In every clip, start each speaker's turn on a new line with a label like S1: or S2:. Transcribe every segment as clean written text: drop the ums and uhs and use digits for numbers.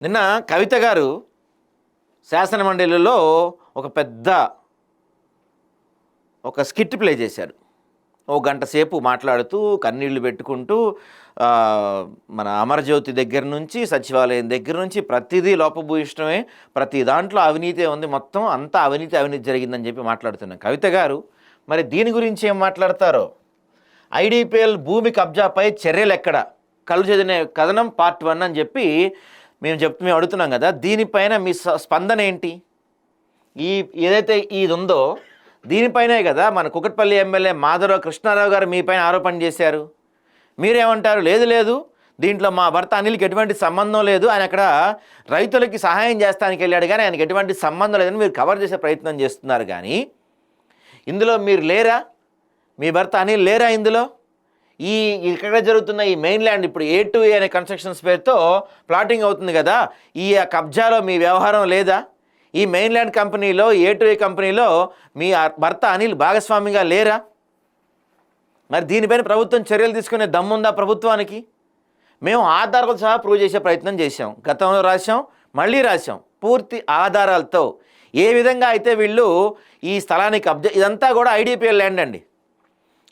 S1: నిన్న కవిత గారు శాసనమండలిలో ఒక పెద్ద స్కిట్ ప్లే చేశారు. ఓ గంట సేపు మాట్లాడుతూ కన్నీళ్లు పెట్టుకుంటూ మన అమరజ్యోతి దగ్గర నుంచి సచివాలయం దగ్గర నుంచి ప్రతిదీ లోపభూయిష్టమే, ప్రతి దాంట్లో అవినీతి ఉంది, మొత్తం అంతా అవినీతి జరిగిందని చెప్పి మాట్లాడుతున్నాం. కవిత గారు మరి దీని గురించి ఏం మాట్లాడతారో, ఐడిపిఎల్ భూమి కబ్జాపై చర్యలు ఎక్కడ, కళ్ళు చదివిన కథనం పార్ట్ 1 అని చెప్పి మేము అడుగుతున్నాం కదా, దీనిపైన మీ స్పందన ఏంటి? ఏదైతే ఇది ఉందో దీనిపైనే కదా మన కుకట్పల్లి ఎమ్మెల్యే మాధవరావు కృష్ణారావు గారు మీపైన ఆరోపణ చేశారు. మీరేమంటారు? లేదు దీంట్లో మా భర్త అనిల్కి ఎటువంటి సంబంధం లేదు, ఆయన అక్కడ రైతులకి సహాయం చేస్తానికి వెళ్ళాడు కానీ ఆయనకి ఎటువంటి సంబంధం లేదని మీరు కవర్ చేసే ప్రయత్నం చేస్తున్నారు. కానీ ఇందులో మీరు లేరా? మీ భర్త అనిల్ లేరా ఇందులో? ఇక్కడ జరుగుతున్న ఈ మెయిన్ ల్యాండ్ ఇప్పుడు A2A అనే కన్స్ట్రక్షన్స్ పేరుతో ప్లాటింగ్ అవుతుంది కదా, ఈ కబ్జాలో మీ వ్యవహారం లేదా? ఈ మెయిన్ ల్యాండ్ కంపెనీలో A2A కంపెనీలో మీ భర్త అనిల్ భాగస్వామిగా లేరా? మరి దీనిపైన ప్రభుత్వం చర్యలు తీసుకునే దమ్ముందా ప్రభుత్వానికి? మేము ఆధారాలతో సహా ప్రూవ్ చేసే ప్రయత్నం చేశాం, గతంలో రాసాం, మళ్ళీ రాసాం, పూర్తి ఆధారాలతో. ఏ విధంగా అయితే వీళ్ళు ఈ స్థలానికి కబ్జా, ఇదంతా కూడా ఐడిపిఎల్ ల్యాండ్ అండి.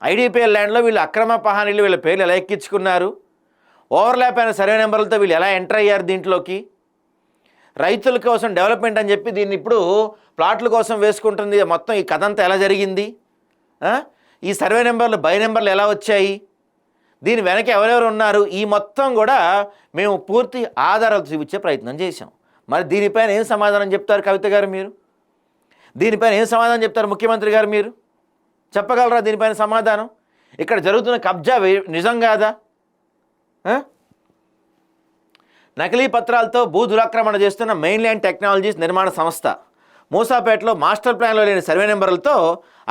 S1: ఐడిపిఎల్ ల్యాండ్లో వీళ్ళు అక్రమ పహానీలు వీళ్ళ పేర్లు ఎలా ఎక్కించుకున్నారు, ఓవర్లాప్ అయిన సర్వే నెంబర్లతో వీళ్ళు ఎలా ఎంటర్ అయ్యారు దీంట్లోకి, రైతుల కోసం డెవలప్మెంట్ అని చెప్పి దీన్ని ఇప్పుడు ప్లాట్ల కోసం వేసుకుంటుంది, మొత్తం ఈ కథ అంతా ఎలా జరిగింది, ఈ సర్వే నెంబర్లు బై నెంబర్లు ఎలా వచ్చాయి, దీని వెనక ఎవరెవరు ఉన్నారు, ఈ మొత్తం కూడా మేము పూర్తి ఆధారాలు చూపించే ప్రయత్నం చేశాం. మరి దీనిపైన ఏం సమాధానం చెప్తారు కవిత గారు? మీరు దీనిపైన ఏం సమాధానం చెప్తారు ముఖ్యమంత్రి గారు? మీరు చెప్పగలరా దీనిపైన సమాధానం? ఇక్కడ జరుగుతున్న కబ్జా నిజం కాదా? నకిలీ పత్రాలతో భూ దురాక్రమణ చేస్తున్న మెయిన్ ల్యాండ్ టెక్నాలజీస్ నిర్మాణ సంస్థ మూసాపేటలో మాస్టర్ ప్లాన్లో లేని సర్వే నెంబర్లతో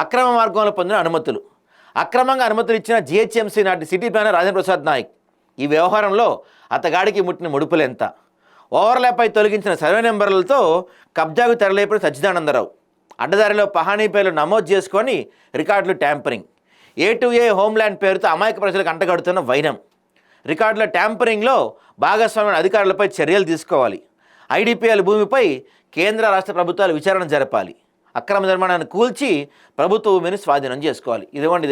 S1: అక్రమ మార్గంలో పొందిన అనుమతులు, అక్రమంగా అనుమతులు ఇచ్చిన GHMC నాటి సిటీ ప్లానర్ రాజేంద్ర ప్రసాద్ నాయక్. ఈ వ్యవహారంలో అతగాడికి ముట్టిన ముడుపులు ఎంత? ఓవర్లాపై తొలగించిన సర్వే నెంబర్లతో కబ్జాకు తెరలేపిన సచ్చిదానందరావు. అడ్డదారిలో పహానీ పేర్లు నమోదు చేసుకొని రికార్డులు ట్యాంపరింగ్. A2A హోమ్ల్యాండ్ పేరుతో అమాయక ప్రజలకు అంటగడుతున్న వైనం. రికార్డుల ట్యాంపరింగ్లో భాగస్వామ్య అధికారులపై చర్యలు తీసుకోవాలి. ఐడిపిఎల్ భూమిపై కేంద్ర రాష్ట్ర ప్రభుత్వాలు విచారణ జరపాలి. అక్రమ నిర్మాణాన్ని కూల్చి ప్రభుత్వ భూమిని స్వాధీనం చేసుకోవాలి. ఇదిగోండి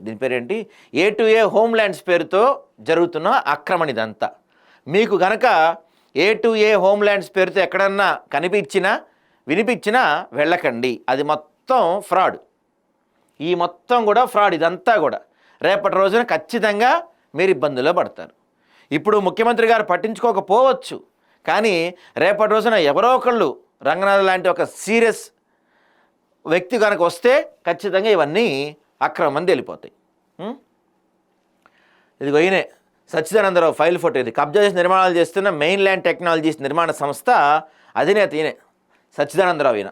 S1: దీని పేరేంటి, A2A హోమ్ల్యాండ్స్ పేరుతో జరుగుతున్న ఆక్రమణ ఇదంతా. మీకు కనుక A2A హోమ్ల్యాండ్స్ పేరుతో ఎక్కడన్నా కనిపించినా వినిపించినా వెళ్ళకండి, అది మొత్తం ఫ్రాడ్. ఈ మొత్తం కూడా ఫ్రాడ్, ఇదంతా కూడా రేపటి రోజున ఖచ్చితంగా మీరు ఇబ్బందుల్లో పడతారు. ఇప్పుడు ముఖ్యమంత్రి గారు పట్టించుకోకపోవచ్చు, కానీ రేపటి రోజున ఎవరో ఒకళ్ళు రంగనాథ్ లాంటి ఒక సీరియస్ వ్యక్తి కనుక వస్తే ఖచ్చితంగా ఇవన్నీ అక్రమం తేలిపోతాయి. ఇదిగో ఈయనే సచ్చిదానందరావు ఫైల్ ఫోటో. ఇది కబ్జా చేసి నిర్మాణాలు చేస్తున్న మెయిన్ ల్యాండ్ టెక్నాలజీస్ నిర్మాణ సంస్థ అధినేత ఈయనే సచ్చిదానందరావు. ఈయన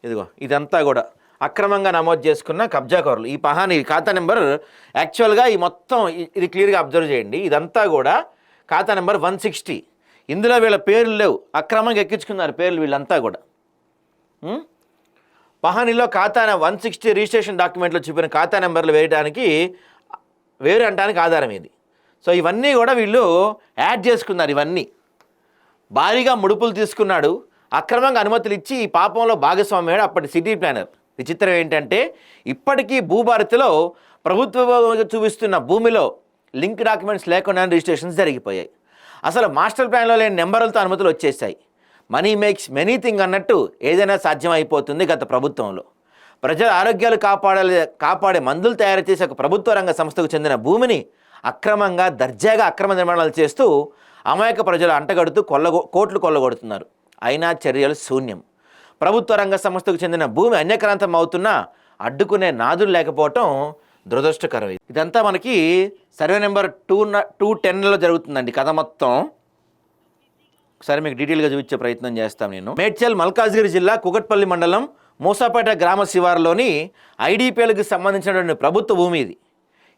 S1: ఇదిగో ఇదంతా కూడా అక్రమంగా నమోదు చేసుకున్న కబ్జాకారులు. ఈ పహానీ ఖాతా నెంబర్ యాక్చువల్గా ఈ మొత్తం ఇది క్లియర్గా అబ్జర్వ్ చేయండి. ఇదంతా కూడా ఖాతా నెంబర్ 160. ఇందులో వీళ్ళ పేర్లు లేవు, అక్రమంగా ఎక్కించుకున్నారు పేర్లు వీళ్ళంతా కూడా. పహానీలో ఖాతా 160 రిజిస్ట్రేషన్ డాక్యుమెంట్లో చూపిన ఖాతా నెంబర్లు వేరు అంటానికి ఆధారం ఇది. సో ఇవన్నీ కూడా వీళ్ళు యాడ్ చేసుకున్నారు. ఇవన్నీ భారీగా ముడుపులు తీసుకున్నాడు, అక్రమంగా అనుమతులు ఇచ్చి ఈ పాపంలో భాగస్వామ్యాడు అప్పటి సిటీ ప్లానర్. విచిత్రం ఏంటంటే ఇప్పటికీ భూభారతిలో ప్రభుత్వ చూపిస్తున్న భూమిలో లింక్ డాక్యుమెంట్స్ లేకుండా రిజిస్ట్రేషన్స్ జరిగిపోయాయి. అసలు మాస్టర్ ప్లాన్లో లేని నెంబర్లతో అనుమతులు వచ్చేసాయి. మనీ మేక్స్ మెనీథింగ్ అన్నట్టు ఏదైనా సాధ్యమైపోతుంది గత ప్రభుత్వంలో. ప్రజల ఆరోగ్యాలు కాపాడే మందులు తయారు చేసే ఒక ప్రభుత్వ రంగ సంస్థకు చెందిన భూమిని అక్రమంగా దర్జాగా అక్రమ నిర్మాణాలు చేస్తూ అమాయక ప్రజలు అంటగడుతూ కోట్లు కొల్లగొడుతున్నారు. అయినా చర్యలు శూన్యం. ప్రభుత్వ రంగ సంస్థకు చెందిన భూమి అన్యక్రాంతం అవుతున్నా అడ్డుకునే నాదులు లేకపోవటం దురదృష్టకరం. ఇదంతా మనకి సర్వే నెంబర్ 210లో జరుగుతుందండి కథ మొత్తం. ఒకసారి మీకు డీటెయిల్గా చూపించే ప్రయత్నం చేస్తాను నేను. మేడ్చల్ మల్కాజ్గిరి జిల్లా కుకట్పల్లి మండలం మూసాపేట గ్రామ శివారులోని ఐడిపిఎల్కి సంబంధించినటువంటి ప్రభుత్వ భూమి ఇది.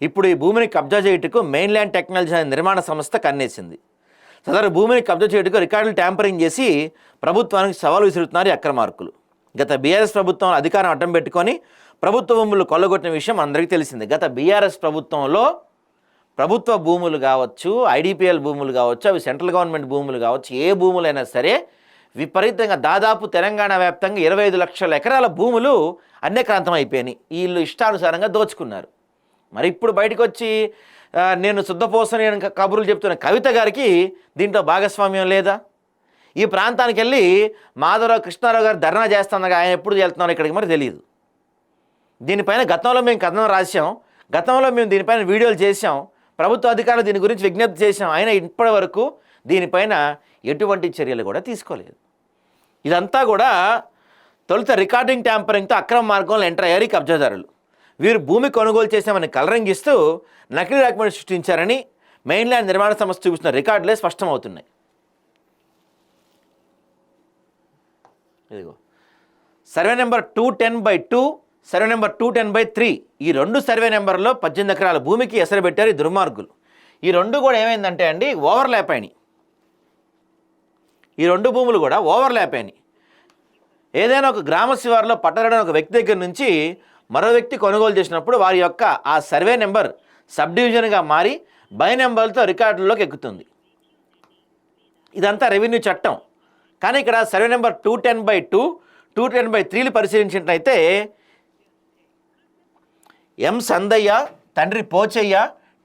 S1: ఇప్పుడు ఈ భూమిని కబ్జా చేయుటకు మెయిన్ ల్యాండ్ టెక్నాలజీ అనే నిర్మాణ సంస్థ కన్నేసింది. సదరు భూమిని కబ్జా చేయడానికి రికార్డులు ట్యాంపరింగ్ చేసి ప్రభుత్వానికి సవాలు విసురుతున్నారు అక్రమార్కులు. గత బీఆర్ఎస్ ప్రభుత్వం అధికారం అడ్డం పెట్టుకొని ప్రభుత్వ భూములు కొల్లగొట్టిన విషయం అందరికీ తెలిసిందే. గత బీఆర్ఎస్ ప్రభుత్వంలో ప్రభుత్వ భూములు కావచ్చు, ఐడిపిఎల్ భూములు కావచ్చు, అవి సెంట్రల్ గవర్నమెంట్ భూములు కావచ్చు, ఏ భూములైనా సరే విపరీతంగా దాదాపు తెలంగాణ వ్యాప్తంగా 25 లక్షల ఎకరాల భూములు అన్యక్రాంతం అయిపోయినాయి. వీళ్ళు ఇష్టానుసారంగా దోచుకున్నారు. మరి ఇప్పుడు బయటకు వచ్చి నేను శుద్ధపోసని కబుర్లు చెప్తున్న కవిత గారికి దీంట్లో భాగస్వామ్యం లేదా? ఈ ప్రాంతానికి వెళ్ళి మాధవరావు కృష్ణారావు గారు ధర్నా చేస్తున్నారు, ఆయన ఎప్పుడు వెళ్తున్నారు ఇక్కడికి మరి తెలియదు. దీనిపైన గతంలో మేము కథనం రాసాం, గతంలో మేము దీనిపైన వీడియోలు చేసాం, ప్రభుత్వ అధికారులు దీని గురించి విజ్ఞప్తి చేసాం. అయినా ఇప్పటి వరకు దీనిపైన ఎటువంటి చర్యలు కూడా తీసుకోలేదు. ఇదంతా కూడా తొలుత రికార్డింగ్ ట్యాంపరింగ్తో అక్రమ మార్గంలో ఎంటర్ అయ్యారు ఈ కబ్జాదారులు. వీరు భూమి కొనుగోలు చేశామని కలరింగ్ ఇస్తూ నకిలీ డాక్యుమెంట్ సృష్టించారని మెయిన్ ల్యాండ్ నిర్మాణ సంస్థ చూపిస్తున్న రికార్డులే స్పష్టమవుతున్నాయి. ఇదిగో సర్వే నెంబర్ 210/2, సర్వే నెంబర్ 210/3, ఈ 2 సర్వే నెంబర్లో 18 ఎకరాల భూమికి ఎసరు పెట్టారు ఈ దుర్మార్గులు. ఈ 2 కూడా ఏమైందంటే అండి ఓవర్లాప్ అయినాయి. ఈ 2 భూములు కూడా ఓవర్లాప్ అయినాయి. ఏదైనా ఒక గ్రామ శివారులో పట్టరడని ఒక వ్యక్తి దగ్గర నుంచి మరో వ్యక్తి కొనుగోలు చేసినప్పుడు వారి యొక్క ఆ సర్వే నెంబర్ సబ్ డివిజన్గా మారి బై నెంబర్లతో రికార్డుల్లోకి ఎక్కుతుంది. ఇదంతా రెవెన్యూ చట్టం. కానీ ఇక్కడ సర్వే నెంబర్ 210/2, 210/3లు పరిశీలించినట్లయితే ఎం సందయ్య తండ్రి పోచయ్య,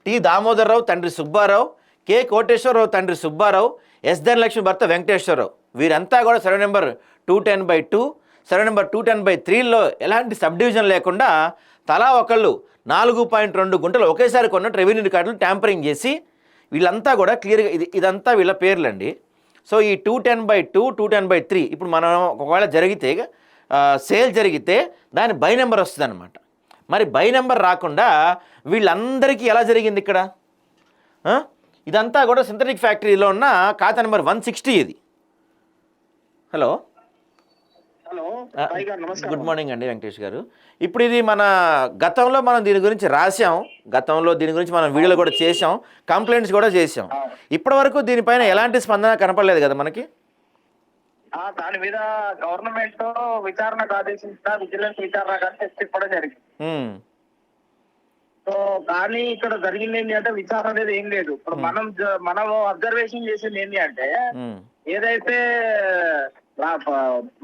S1: టి దామోదరరావు తండ్రి సుబ్బారావు, కె కోటేశ్వరరావు తండ్రి సుబ్బారావు, ఎస్ ధనలక్ష్మి భర్త వెంకటేశ్వరరావు, వీరంతా కూడా సర్వే నెంబర్ 210/2, సర్వే నెంబర్ 210/3లో ఎలాంటి సబ్ డివిజన్ లేకుండా తలా ఒకళ్ళు 4.2 గుంటలు ఒకేసారి కొన్నట్టు రెవెన్యూ రికార్డులు ట్యాంపరింగ్ చేసి వీళ్ళంతా కూడా క్లియర్గా ఇదంతా వీళ్ళ పేర్లండి. సో ఈ 210/2, 210/3 ఇప్పుడు మనం ఒకవేళ జరిగితే సేల్ జరిగితే దాని బై నెంబర్ వస్తుంది అనమాట. మరి బై నెంబర్ రాకుండా వీళ్ళందరికీ ఎలా జరిగింది ఇక్కడ? ఇదంతా కూడా సింథటిక్ ఫ్యాక్టరీలో ఉన్న ఖాతా నెంబర్ 160 ఇది. హలో గుడ్ మార్నింగ్ అండి వెంకటేష్ గారు. ఇప్పుడు ఇది మన గతంలో మనం దీని గురించి రాసాం, గతంలో దీని గురించి మనం వీడియోలు కూడా చేసాం, కంప్లైంట్స్ కూడా చేసాం. ఇప్పటి వరకు దీనిపైన ఎలాంటి స్పందన కనపడలేదు కదా మనకి.
S2: దాని మీద గవర్నమెంట్ విచారణకు ఆదేశించిన విజిలెన్స్ విచారణ కూడా జరిగింది. సో కానీ ఇక్కడ జరిగింది ఏంటి అంటే విచారణ అనేది ఏం లేదు. ఇప్పుడు మనం అబ్జర్వేషన్ చేసింది ఏంటి అంటే ఏదైతే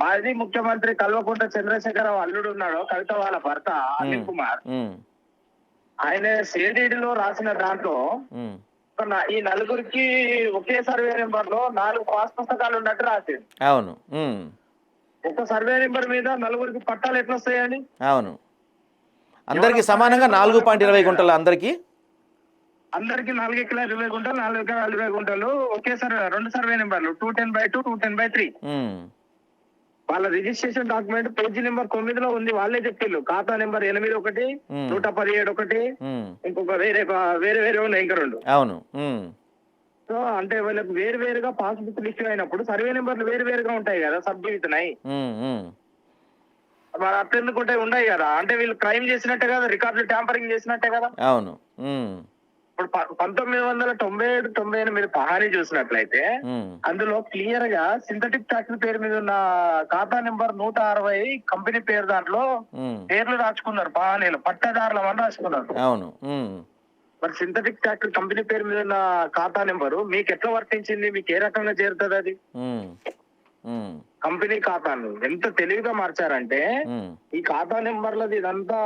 S2: మాజీ ముఖ్యమంత్రి కల్వకుంట్ల చంద్రశేఖరరావు అల్లుడు ఉన్నాడో కవిత వాళ్ళ భర్త అనిల్ కుమార్, ఆయన సేడీడీలో రాసిన దాంట్లో ఈ నలుగురికి ఒకే సర్వే నెంబర్ లో 4 పాస్ పుస్తకాలు ఉన్నట్టు రాసింది.
S1: అవును,
S2: ఒక సర్వే నెంబర్ మీద నలుగురికి పట్టాలు ఎట్లా వస్తాయండి?
S1: అవును, అందరికి సమానంగా 4.20 గుంటలు, అందరికి
S2: 4 ఎకరాల 20 గుంటలు, 4 ఎకరాల 20 గుంటలు ఒకేసారి 2 సర్వే నెంబర్లు 210/2, 210/3. వాళ్ళ రిజిస్ట్రేషన్ డాక్యుమెంట్ పేజీ నెంబర్ 9లో ఉంది. వాళ్ళే చెప్పిళ్ళు ఖాతా నెంబర్ 81, 117, ఇంకొక వేరే ఉన్నాయి ఇంకా 2.
S1: అవును.
S2: సో అంటే వాళ్ళకి వేరుగా పాస్ బుక్ ఇష్యూ అయినప్పుడు సర్వే నెంబర్లు వేరుగా ఉంటాయి కదా, సబ్ డివిజన్ అయి. మరి అట్లెందుకుంటే ఉన్నాయి కదా, అంటే వీళ్ళు క్రైమ్ చేసినట్టే కదా, రికార్డులు ట్యాంపరింగ్ చేసినట్టే కదా.
S1: అవును.
S2: ఇప్పుడు 1997-98 పహానీ చూసినట్లయితే అందులో క్లియర్ గా సింథటిక్ ఫ్యాక్టరీ పేరు మీద ఉన్న ఖాతా నెంబర్ 160 కంపెనీ పేరు దాంట్లో పేర్లు రాసుకున్నారు. పహానీలు పట్టదారుల అని రాసుకున్నారు.
S1: అవును.
S2: మరి సింథటిక్ ఫ్యాక్టరీ కంపెనీ పేరు మీద ఉన్న ఖాతా నెంబరు మీకు ఎట్లా వర్తించింది? మీకు ఏ రకంగా చేరుతుంది అది? కంపెనీ ఖాతాను ఎంత తెలివిగా మార్చారంటే ఈ ఖాతా నెంబర్లది ఇదంతా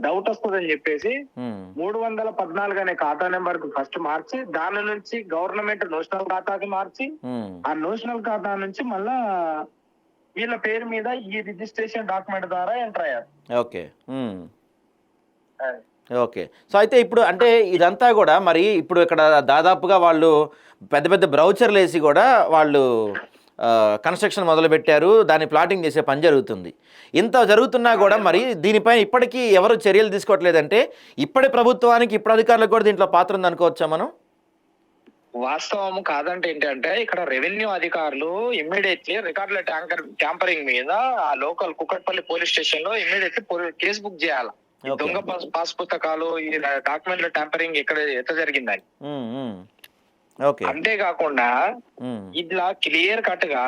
S2: డౌట్ వస్తుందని చెప్పేసి 314 అనే ఖాతా నెంబర్ కు ఫస్ట్ మార్చి దాని నుంచి గవర్నమెంట్ నోషనల్ ఖాతాకి మార్చి ఆ నోషనల్ ఖాతా నుంచి మళ్ళా వీళ్ళ పేరు మీద ఈ రిజిస్ట్రేషన్ డాక్యుమెంట్ ద్వారా ఎంటర్ అయ్యారు.
S1: ఓకే. ఓకే. సో అయితే ఇప్పుడు అంటే ఇదంతా కూడా మరి ఇప్పుడు ఇక్కడ దాదాపుగా వాళ్ళు పెద్ద బ్రౌచర్లు వేసి కూడా వాళ్ళు కన్స్ట్రక్షన్ మొదలుపెట్టారు, దాన్ని ప్లాటింగ్ చేసే పని జరుగుతుంది. ఇంత జరుగుతున్నా కూడా మరి దీనిపైన ఇప్పటికీ ఎవరు చర్యలు తీసుకోవట్లేదంటే ఇప్పటి ప్రభుత్వానికి ఇప్పుడు అధికారులకు కూడా దీంట్లో పాత్ర ఉంది అనుకోవచ్చా మనం?
S2: వాస్తవం కాదంటే ఏంటంటే ఇక్కడ రెవెన్యూ అధికారులు ఇమ్మీడియట్లీ రికార్డుల ట్యాంపరింగ్ మీద ఆ లోకల్ కుక్కట్పల్లి పోలీస్ స్టేషన్ లో ఇమ్మీడియట్లీ కేసు బుక్ చేయాలి. దొంగ పాస్ పుస్తకాలు ఈ డాక్యుమెంట్ల ట్యాంపరింగ్ ఎట్లా జరిగిందని.
S1: ఓకే.
S2: అంతేకాకుండా
S1: ఉమ్,
S2: ఇట్లా క్లియర్ కట్ గా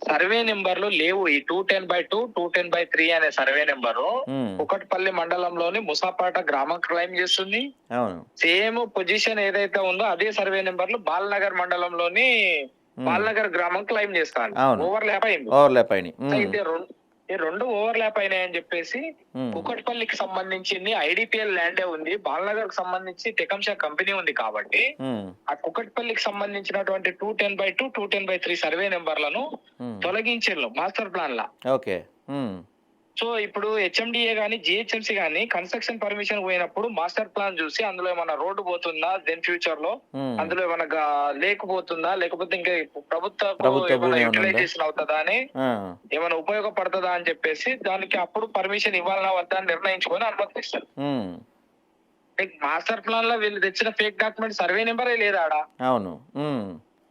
S2: సర్వే నెంబర్లు లేవు. ఈ 210/2 210/3 అనే సర్వే నెంబరు
S1: ఉమ్,
S2: కుకట్పల్లి మండలంలోని ముసాపేట గ్రామం క్లెయిమ్ చేస్తుంది.
S1: అవును.
S2: సేమ్ పొజిషన్ ఏదైతే ఉందో అదే సర్వే నెంబర్లు బాలనగర్ మండలంలోని బాలనగర్ గ్రామం క్లెయిమ్ చేస్తాను.
S1: అవును.
S2: ఓవర్లాప్ అయింది.
S1: ఓవర్లాప్ అయినాయి.
S2: అయితే ఈ రెండు ఓవర్లాప్ అయినాయని చెప్పేసి కుకట్పల్లికి సంబంధించింది ఐడిపిఎల్ ల్యాండే ఉంది, బాలనగర్ కి సంబంధించి టెకంషా కంపెనీ ఉంది. కాబట్టి ఆ కుకట్పల్లికి సంబంధించినటువంటి 210/2 210/3 సర్వే నెంబర్లను తొలగించారు మాస్టర్ ప్లాన్ లా.
S1: ఓకే.
S2: సో ఇప్పుడు హెచ్ఎండిఏ గానీ జిహెచ్ఎంసీ గానీ కన్స్ట్రక్షన్ పర్మిషన్ పోయినప్పుడు మాస్టర్ ప్లాన్ చూసి అందులో ఏమైనా రోడ్డు పోతుందా, దెన్ ఫ్యూచర్ లో అందులో ఏమైనా లేకపోతుందా, లేకపోతే ఇంకా ప్రభుత్వ యూటిలైజేషన్ అవుతుందా అని ఏమైనా ఉపయోగపడుతుందా అని చెప్పేసి దానికి అప్పుడు పర్మిషన్ ఇవ్వాలన్నా వద్దా అని నిర్ణయించుకొని అనుమతిస్తారు. మాస్టర్ ప్లాన్ లో వీళ్ళు తెచ్చిన ఫేక్ డాక్యుమెంట్ సర్వే నెంబరే లేదా ఆడ.
S1: అవును.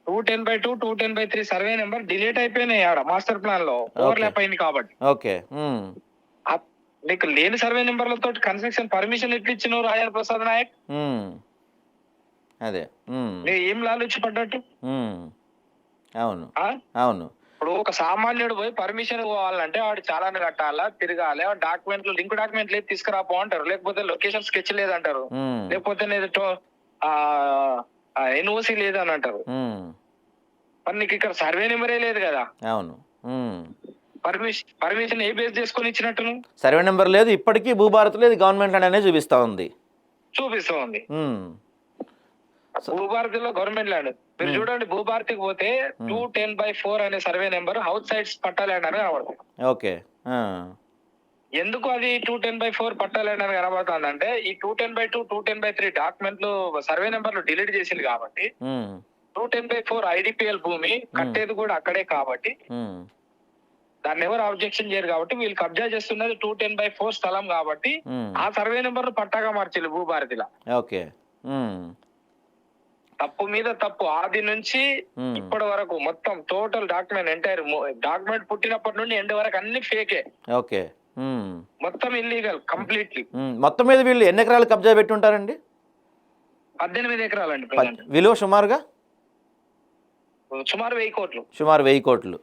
S2: 210/2 210/3 సర్వే నెంబర్ డిలీట్ అయిపోయినాయి ఆడ మాస్టర్ ప్లాన్ లో, ఓవర్లాప్ అయింది కాబట్టి.
S1: ఓకే.
S2: నీకు లేని సర్వే నెంబర్లతో కన్స్ట్రక్షన్ పర్మిషన్ ఎట్లు ఇచ్చినావు రాజేంద్ర ప్రసాద్ నాయక్?
S1: అదే
S2: ఏం లాలూచి పడ్డట్టు.
S1: అవును. అవును.
S2: ఇప్పుడు ఒక సామాన్యుడు పోయి పర్మిషన్ పోవాలంటే వాడు చాలానే కట్టాలా, తిరగాలి, డాక్యుమెంట్లు లింక్ డాక్యుమెంట్లు ఏది తీసుకురాపో అంటారు, లేకపోతే లొకేషన్ స్కెచ్ లేదంటారు, లేకపోతే ఎన్ఓసి లేదని అంటారు. మరి నీకు ఇక్కడ సర్వే నెంబరే లేదు కదా.
S1: అవును.
S2: పర్మిషన్ ఏ బేస్ చేసుకొని ఇచ్చినట్టు?
S1: సర్వే నెంబర్ లేదు, ఇప్పటికీ భూభారత్ లేదు, గవర్నమెంట్ ల్యాండ్ అనేది చూపిస్తా ఉంది.
S2: భూభారతిలో గవర్నమెంట్ ల్యాండ్. మీరు చూడండి, భూభారతికి పోతే 210/4 అనే సర్వే నెంబర్ అవుట్ సైడ్స్ పట్టా ల్యాండ్ అని కనబడుతుంది.
S1: ఓకే.
S2: ఎందుకు అది 210/4 పట్టా ల్యాండ్ అని కనబడుతుంది అంటే ఈ 210/2 210/3 డాక్యుమెంట్లు సర్వే నెంబర్లు డిలీట్ చేసింది కాబట్టి 210/4 ఐడిపిఎల్ భూమి కట్టేది కూడా అక్కడే కాబట్టి దాన్ని ఎవరు ఆబ్జెక్షన్ చేయరు కాబట్టి వీళ్ళు కబ్జా చేస్తున్నది 210/4 స్థలం కాబట్టి ఆ సర్వే నెంబర్ పట్టాగా మార్చారు భూభారతిలా.
S1: ఓకే.
S2: తప్పు మీద తప్పు ఆది నుంచి ఇప్పటి వరకు మొత్తం టోటల్ డాక్యుమెంట్ ఎంటైర్ డాక్యుమెంట్ పుట్టినప్పటి నుండి ఎండ్ వరకు అన్ని ఫేకే.
S1: ఓకే.
S2: మొత్తం ఇల్లీగల్ కంప్లీట్లీ.
S1: మొత్తం మీద వీళ్ళు ఎన్ని ఎకరాలు కబ్జా పెట్టి ఉంటారండి?
S2: 18 ఎకరాలండి.
S1: విలువ సుమారు
S2: 1000 కోట్లు.
S1: సుమారు 1000 కోట్లు.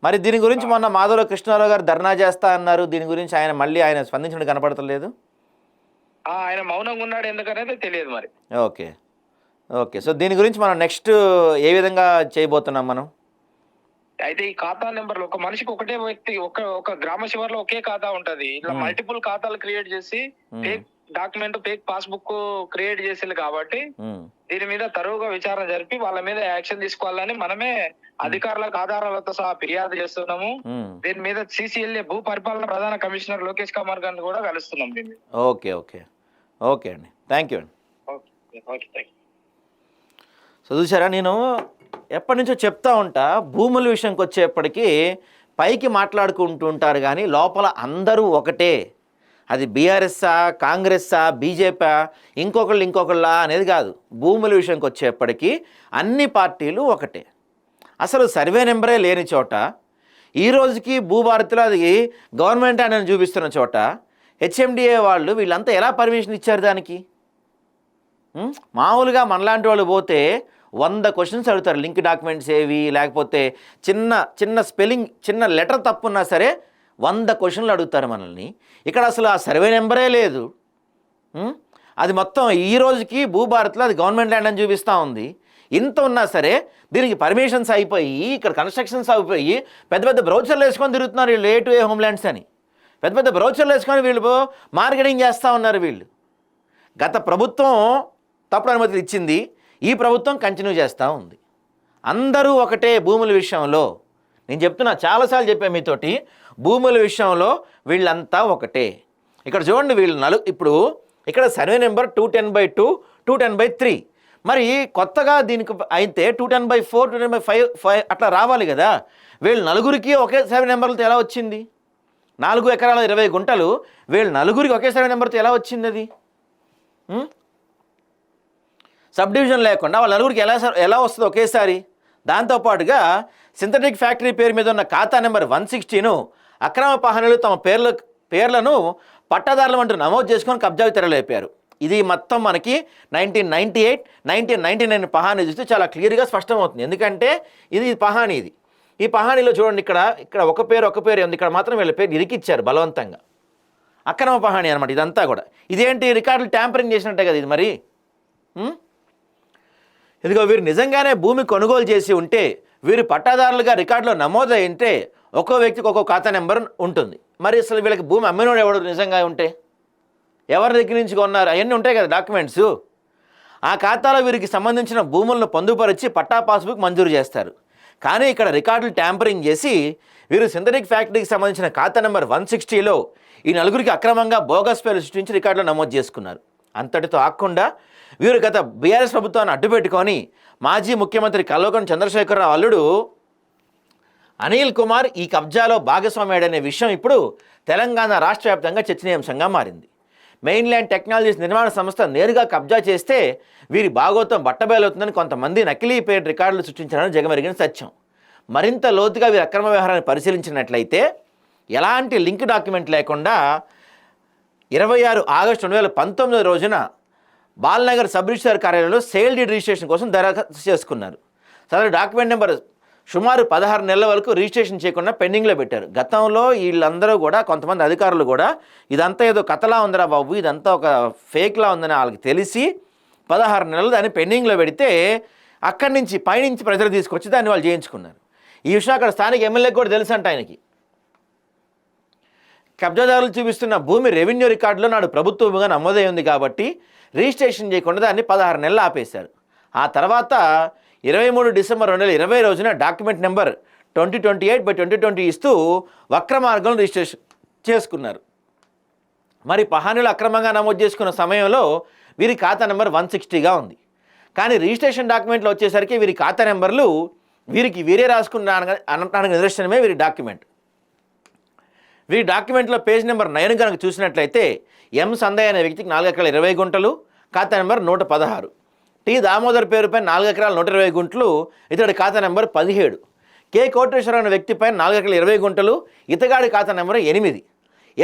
S1: మరి దీని గురించి మొన్న మాధవ కృష్ణారావు గారు ధర్నా చేస్తా అన్నారు, దీని గురించి ఆయన స్పందించడం కనపడతలేదు.
S2: ఆయన మౌనంగా ఉన్నాడు ఎందుకనేది తెలియదు మరి.
S1: ఓకే. ఓకే. సో దీని గురించి మనం నెక్స్ట్ ఏ విధంగా చేయబోతున్నాం మనం?
S2: అయితే ఈ ఖాతా నెంబర్లు ఒక మనిషికి ఒకటే వ్యక్తి ఒక గ్రామ శివార్లో ఒకే ఖాతా ఉంటది. ఇట్లా మల్టిపుల్ ఖాతాలు క్రియేట్ చేసి fake document fake passbook create చేసింది కాబట్టి దీని మీద తరువుగా విచారణ జరిపి వాళ్ళ మీద యాక్షన్ తీసుకోవాలని మనమే అధికారులకు ఆధారాలతో సహా ఫిర్యాదు చేస్తున్నాము. దీని మీద సిసిఎల్ఏ భూ పరిపాలన ప్రధాన కమిషనర్ లోకేష్ కుమార్ గారిని కూడా కలుస్తున్నాం దీన్ని.
S1: ఓకే. ఓకే. ఓకే అండి, థ్యాంక్ యూ అండి. సో చూసారా, నేను ఎప్పటి నుంచో చెప్తా ఉంటా, భూముల విషయంకి వచ్చేప్పటికీ పైకి మాట్లాడుకుంటుంటారు కానీ లోపల అందరూ ఒకటే. అది బీఆర్ఎస్సా, కాంగ్రెస్సా, బీజేపీ, ఇంకొకళ్ళ అనేది కాదు. భూముల విషయంకి వచ్చేప్పటికీ అన్ని పార్టీలు ఒకటే. అసలు సర్వే నెంబరే లేని చోట ఈ రోజుకి భూభారతిలో అది గవర్నమెంట్ అని చూపిస్తున్న చోట హెచ్ఎండిఏ వాళ్ళు వీళ్ళంతా ఎలా పర్మిషన్ ఇచ్చారు దానికి? మామూలుగా మనలాంటి వాళ్ళు పోతే 100 క్వశ్చన్స్ అడుగుతారు. లింక్ డాక్యుమెంట్స్ ఏవి, లేకపోతే చిన్న స్పెల్లింగ్ చిన్న లెటర్ తప్పున్నా సరే 100 క్వశ్చన్లు అడుగుతారు మనల్ని. ఇక్కడ అసలు ఆ సర్వే నెంబరే లేదు. అది మొత్తం ఈ రోజుకి భూభారత్లో అది గవర్నమెంట్ ల్యాండ్ అని చూపిస్తూ ఉంది. ఇంత ఉన్నా సరే దీనికి పర్మిషన్స్ అయిపోయి ఇక్కడ కన్స్ట్రక్షన్స్ అయిపోయి పెద్ద పెద్ద బ్రౌచర్లు వేసుకొని తిరుగుతున్నారు వీళ్ళు, A2A హోమ్ల్యాండ్స్ అని పెద్ద పెద్ద బ్రౌచర్లు వేసుకొని వీళ్ళు మార్కెటింగ్ చేస్తూ ఉన్నారు వీళ్ళు. గత ప్రభుత్వం తప్పుడు అనుమతులు ఇచ్చింది, ఈ ప్రభుత్వం కంటిన్యూ చేస్తూ ఉంది. అందరూ ఒకటే భూముల విషయంలో. నేను చెప్తున్నా, చాలాసార్లు చెప్పాను మీతోటి, భూముల విషయంలో వీళ్ళంతా ఒకటే. ఇక్కడ చూడండి, వీళ్ళు ఇప్పుడు ఇక్కడ సర్వే నెంబర్ 210/2 210/3. మరి కొత్తగా దీనికి అయితే 210/4 210/5 అట్లా రావాలి కదా. వీళ్ళు నలుగురికి ఒకే సర్వే నెంబర్లతో ఎలా వచ్చింది? 4 ఎకరాల 20 గుంటలు వీళ్ళు నలుగురికి ఒకే సర్వే నెంబర్తో ఎలా వచ్చింది? అది సబ్ డివిజన్ లేకుండా వాళ్ళ నలుగురికి ఎలా వస్తుంది ఒకేసారి? దాంతోపాటుగా సింథటిక్ ఫ్యాక్టరీ పేరు మీద ఉన్న ఖాతా నెంబర్ 160ను అక్రమ పహనులు తమ పేర్లను పట్టాదారులు అంటూ నమోదు చేసుకొని కబ్జాకు తెరలేపారు. ఇది మొత్తం మనకి 1998, 1999 పహానీ చూస్తే చాలా క్లియర్గా స్పష్టమవుతుంది. ఎందుకంటే ఇది పహానీ, ఈ పహానీలో చూడండి, ఇక్కడ ఒక పేరు ఉంది, ఇక్కడ మాత్రం వీళ్ళ పేరు ఇరికిచ్చారు బలవంతంగా. అక్రమ పహానీ అనమాట ఇదంతా కూడా. ఇదేంటి, రికార్డులు ట్యాంపరింగ్ చేసినట్టే కదా ఇది మరి. ఇదిగో వీరు నిజంగానే భూమి కొనుగోలు చేసి ఉంటే, వీరు పట్టాదారులుగా రికార్డులో నమోదై ఉంటే ఒక్కో వ్యక్తికి ఒక్కో ఖాతా నెంబర్ ఉంటుంది. మరి అసలు వీళ్ళకి భూమి అమ్మినోడు ఎవడు నిజంగా ఉంటే, ఎవరి దగ్గర నుంచి కొన్నారు, అవన్నీ ఉంటాయి కదా డాక్యుమెంట్స్. ఆ ఖాతాలో వీరికి సంబంధించిన భూములను పొందుపరిచి పట్టా పాస్బుక్ మంజూరు చేస్తారు. కానీ ఇక్కడ రికార్డులు ట్యాంపరింగ్ చేసి వీరు సింథటిక్ ఫ్యాక్టరీకి సంబంధించిన ఖాతా నెంబర్ 160లో ఈ నలుగురికి అక్రమంగా బోగస్ పేర్లు సృష్టించి రికార్డులో నమోదు చేసుకున్నారు. అంతటితో ఆగకుండా వీరు గత బీఆర్ఎస్ ప్రభుత్వాన్ని అడ్డుపెట్టుకొని మాజీ ముఖ్యమంత్రి కల్వకుంట్ల చంద్రశేఖరరావు అల్లుడు అనిల్ కుమార్ ఈ కబ్జాలో భాగస్వామ్యాడనే విషయం ఇప్పుడు తెలంగాణ రాష్ట్ర వ్యాప్తంగా చర్చనీయాంశంగా మారింది. మెయిన్ల్యాండ్ టెక్నాలజీస్ నిర్మాణ సంస్థ నేరుగా కబ్జా చేస్తే వీరి భాగోతం బట్టబయలవుతుందని కొంతమంది నకిలీ పేరు రికార్డులు సృష్టించారని జగమెరిగిన సత్యం. మరింత లోతుగా వీరి అక్రమ వ్యవహారాన్ని పరిశీలించినట్లయితే ఎలాంటి లింక్ డాక్యుమెంట్ లేకుండా 26 ఆగస్టు 2019 రోజున బాల్నగర్ సబ్ రిజిస్ట్రార్ కార్యాలయంలో సేల్ డీడ్ రిజిస్ట్రేషన్ కోసం దరఖాస్తు చేసుకున్నారు. సదరు డాక్యుమెంట్ నెంబర్ సుమారు 16 నెలల వరకు రిజిస్ట్రేషన్ చేయకుండా పెండింగ్లో పెట్టారు. గతంలో వీళ్ళందరూ కూడా, కొంతమంది అధికారులు కూడా, ఇదంతా ఏదో కథలా ఉందిరా బాబు, ఇదంతా ఒక ఫేక్లా ఉందని వాళ్ళకి తెలిసి 16 నెలలు దాన్ని పెండింగ్లో పెడితే అక్కడి నుంచి పైనుంచి ప్రజలు తీసుకొచ్చి దాన్ని వాళ్ళు చేయించుకున్నారు. ఈ విషయం అక్కడ స్థానిక ఎమ్మెల్యేకి కూడా తెలుసు అంట. ఆయనకి కబ్జాదారులు చూపిస్తున్న భూమి రెవెన్యూ రికార్డులో నాడు ప్రభుత్వ భూమిగా నమోదై ఉంది కాబట్టి రిజిస్ట్రేషన్ చేయకుండా దాన్ని 16 నెలలు ఆపేశారు. ఆ తర్వాత 23 డిసెంబర్ 2020 రోజున డాక్యుమెంట్ నెంబర్ 2028/2020 ఇస్తూ వక్ర మార్గంలో రిజిస్ట్రేషన్ చేసుకున్నారు. మరి పహానీలు అక్రమంగా నమోదు చేసుకున్న సమయంలో వీరి ఖాతా నెంబర్ 160గా ఉంది. కానీ రిజిస్ట్రేషన్ డాక్యుమెంట్లో వచ్చేసరికి వీరి ఖాతా నెంబర్లు వీరే రాసుకున్న అనడానికి నిదర్శనమే వీరి డాక్యుమెంట్. వీరి డాక్యుమెంట్లో పేజ్ నెంబర్ 9 కనుక చూసినట్లయితే ఎం సందయ్ అనే వ్యక్తికి 4 ఎకరాల 20 గుంటలు, ఖాతా నెంబర్ 116. టి దామోదర్ పేరుపై 4 ఎకరాల 120 గుంటలు, ఇతడి ఖాతా నెంబర్ 17. కె కోటేశ్వర అనే వ్యక్తిపై 4 ఎకరాల 20 గుంటలు, ఇతగాడి ఖాతా నెంబర్ 8.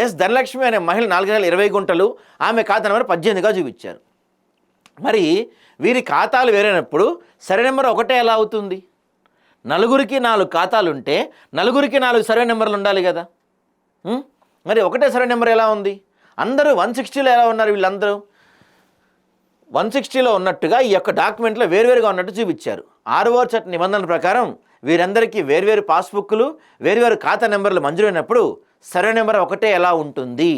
S1: ఎస్ ధనలక్ష్మి అనే మహిళ 4 ఎకరాల 20 గుంటలు, ఆమె ఖాతా నెంబర్ 18గా చూపించారు. మరి వీరి ఖాతాలు వేరైనప్పుడు సర్వే నెంబర్ ఒకటే ఎలా అవుతుంది? నలుగురికి 4 ఖాతాలు ఉంటే నలుగురికి 4 సర్వే నెంబర్లు ఉండాలి కదా. మరి ఒకటే సర్వే నెంబర్ ఎలా ఉంది? అందరూ 160లో ఎలా ఉన్నారు? వీళ్ళందరూ 160లో ఉన్నట్టుగా ఈ యొక్క డాక్యుమెంట్లో వేరువేరుగా ఉన్నట్టు చూపించారు. 6వ చట్ట నిబంధనల ప్రకారం వీరందరికీ వేర్వేరు పాస్బుక్లు, వేర్వేరు ఖాతా నెంబర్లు మంజూరైనప్పుడు సర్వే నెంబర్ ఒకటే ఎలా ఉంటుంది?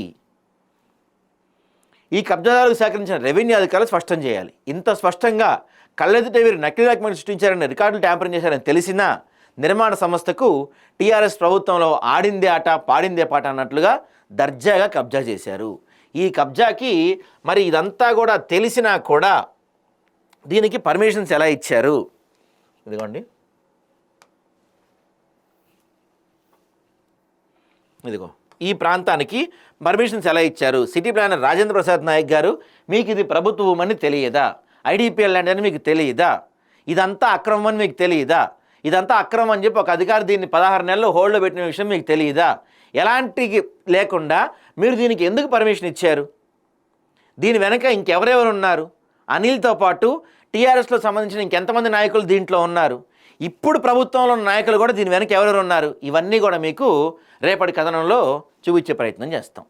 S1: ఈ కబ్జాదారులకు సేకరించిన రెవెన్యూ అధికారులు స్పష్టం చేయాలి. ఇంత స్పష్టంగా కళ్ళెదుట వీరు నకిలీ డాక్యుమెంట్ సృష్టించారని, రికార్డులు ట్యాంపరింగ్ చేశారని తెలిసినా నిర్మాణ సంస్థకు టీఆర్ఎస్ ప్రభుత్వంలో ఆడిందే ఆట పాడిందే పాట అన్నట్లుగా దర్జాగా కబ్జా చేశారు. ఈ కబ్జాకి మరి ఇదంతా కూడా తెలిసినా కూడా దీనికి పర్మిషన్స్ ఎలా ఇచ్చారు? ఇదిగోండి, ఇదిగో ఈ ప్రాంతానికి పర్మిషన్స్ ఎలా ఇచ్చారు? సిటీ ప్లానర్ రాజేంద్ర ప్రసాద్ నాయక్ గారు, మీకు ఇది ప్రభుత్వ భూమని తెలియదా? ఐడిపిఎల్ ల్యాండ్ అని మీకు తెలియదా? ఇదంతా అక్రమం అని మీకు తెలియదా? ఇదంతా అక్రమం అని చెప్పి ఒక అధికారి దీన్ని 16 నెలలు హోల్డ్లో పెట్టిన విషయం మీకు తెలియదా? ఎలాంటి లేకుండా మీరు దీనికి ఎందుకు పర్మిషన్ ఇచ్చారు? దీని వెనక ఇంకెవరెవరు ఉన్నారు? అనిల్తో పాటు టీఆర్ఎస్లో సంబంధించిన ఇంకెంతమంది నాయకులు దీంట్లో ఉన్నారు? ఇప్పుడు ప్రభుత్వంలో ఉన్న నాయకులు కూడా దీని వెనక ఎవరెవరు ఉన్నారు? ఇవన్నీ కూడా మీకు రేపటి కథనంలో చూపించే ప్రయత్నం చేస్తాం.